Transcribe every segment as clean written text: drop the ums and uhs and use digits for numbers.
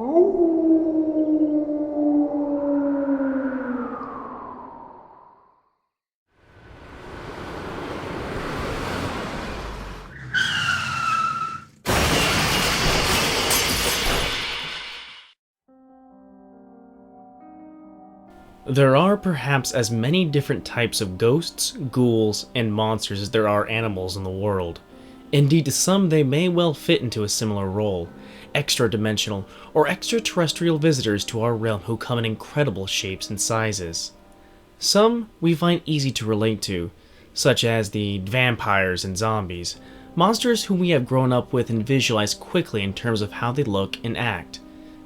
There are perhaps as many different types of ghosts, ghouls, and monsters as there are animals in the world. Indeed, to some they may well fit into a similar role, extra-dimensional or extraterrestrial visitors to our realm who come in incredible shapes and sizes. Some we find easy to relate to, such as the vampires and zombies, monsters whom we have grown up with and visualize quickly in terms of how they look and act.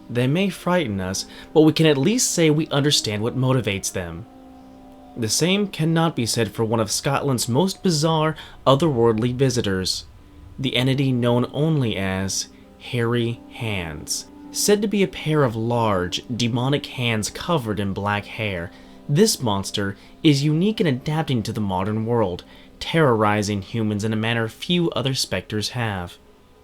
They may frighten us, but we can at least say we understand what motivates them. The same cannot be said for one of Scotland's most bizarre, otherworldly visitors, the entity known only as Hairy Hands. Said to be a pair of large, demonic hands covered in black hair, this monster is unique in adapting to the modern world, terrorizing humans in a manner few other specters have.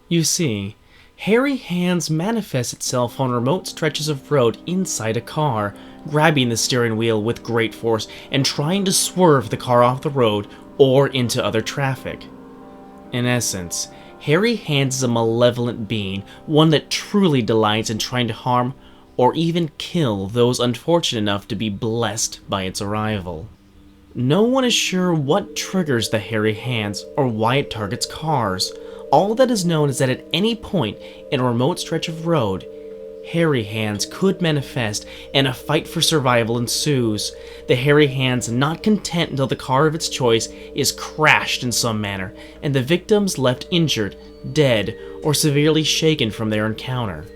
You see, Hairy Hands manifests itself on remote stretches of road inside a car, grabbing the steering wheel with great force and trying to swerve the car off the road or into other traffic. In essence, Hairy Hands is a malevolent being, one that truly delights in trying to harm or even kill those unfortunate enough to be blessed by its arrival. No one is sure what triggers the Hairy Hands or why it targets cars. All that is known is that at any point in a remote stretch of road, Hairy Hands could manifest and a fight for survival ensues. The Hairy Hands not content until the car of its choice is crashed in some manner, and the victims left injured, dead, or severely shaken from their encounter.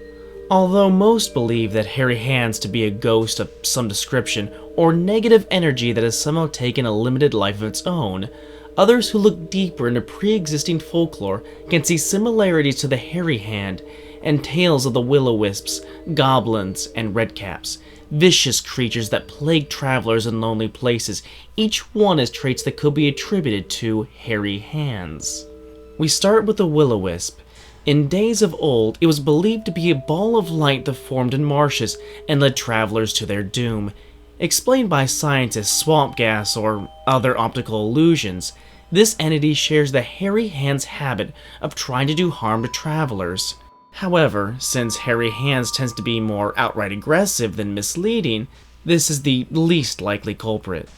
Although most believe that Hairy Hands to be a ghost of some description, or negative energy that has somehow taken a limited life of its own, others who look deeper into pre-existing folklore can see similarities to the Hairy Hand and tales of the will-o-wisps, goblins, and redcaps, vicious creatures that plague travelers in lonely places. Each one has traits that could be attributed to Hairy Hands. We start with the will-o-wisp. In days of old, it was believed to be a ball of light that formed in marshes and led travelers to their doom. Explained by scientists swamp gas or other optical illusions, this entity shares the Hairy Hands habit of trying to do harm to travelers. However, since Hairy Hands tends to be more outright aggressive than misleading, this is the least likely culprit.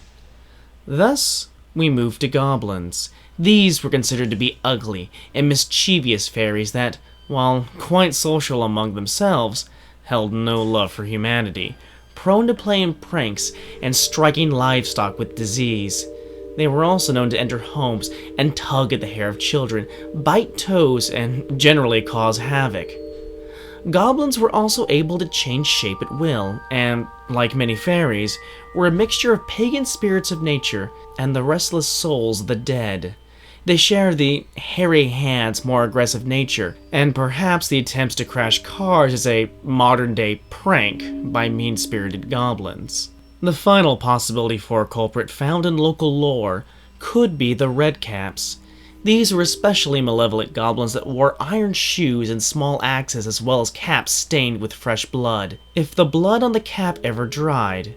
Thus, we move to goblins. These were considered to be ugly and mischievous fairies that, while quite social among themselves, held no love for humanity, prone to playing pranks and striking livestock with disease. They were also known to enter homes and tug at the hair of children, bite toes, and generally cause havoc. Goblins were also able to change shape at will, and, like many fairies, were a mixture of pagan spirits of nature and the restless souls of the dead. They share the Hairy Hands' more aggressive nature, and perhaps the attempts to crash cars as a modern-day prank by mean-spirited goblins. The final possibility for a culprit found in local lore could be the redcaps. These were especially malevolent goblins that wore iron shoes and small axes as well as caps stained with fresh blood. If the blood on the cap ever dried,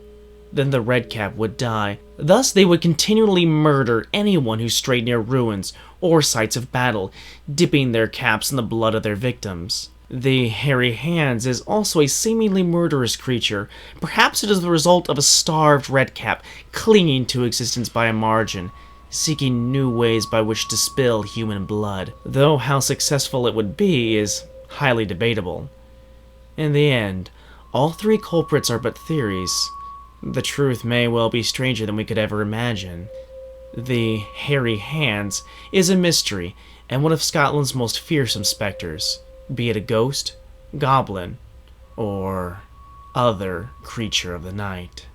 then the redcap would die. Thus they would continually murder anyone who strayed near ruins or sites of battle, dipping their caps in the blood of their victims. The Hairy Hands is also a seemingly murderous creature. Perhaps it is the result of a starved redcap clinging to existence by a margin, seeking new ways by which to spill human blood, though how successful it would be is highly debatable. In the end, all three culprits are but theories. The truth may well be stranger than we could ever imagine. The Hairy Hands is a mystery and one of Scotland's most fearsome specters, be it a ghost, goblin, or other creature of the night.